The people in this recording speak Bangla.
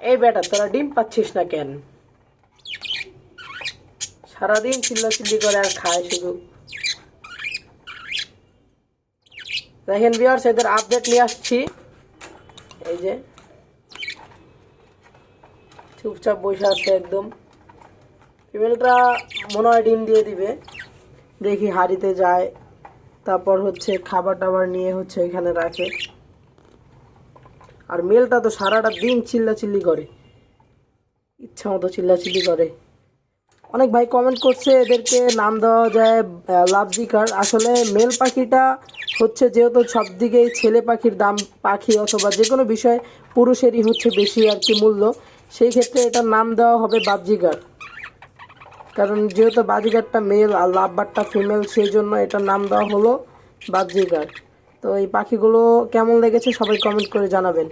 এই বেটা, তোরা ডিম পাচ্ছিস না কেন? সারাদিন চিল্লাচিল্লি করে আর খায় শুধু। দেখেন ভিউয়ার্স, এদের আপডেট নিয়ে আসছি। এই যে চুপচাপ বসে আছে একদম। ফিমেলটা মনে হয় ডিম দিয়ে দিবে। দেখি হাড়িতে যায়, তারপর হচ্ছে খাবার টাবার নিয়ে হচ্ছে এখানে রাখে। আর মেলটা তো সারাটা দিন চিল্লাচিল্লি করে, ইচ্ছা মতো চিল্লাচিল্লি করে। অনেক ভাই কমেন্ট করছে এদেরকে নাম দেওয়া যায় লাভজিকার। আসলে মেল পাখিটা হচ্ছে যেহেতু সব দিকেই ছেলে পাখির দাম, পাখি অথবা যে কোনো বিষয় পুরুষেরই হচ্ছে বেশি আর কি মূল্য, সেই ক্ষেত্রে এটার নাম দেওয়া হবে বাজিগার। কারণ যেহেতু বাজিগারটা মেল আর লাভবারটা ফিমেল, সেই জন্য এটার নাম দেওয়া হলো বাজিগার। তো এই পাখিগুলো কেমন লেগেছে সবাই কমেন্ট করে জানাবেন।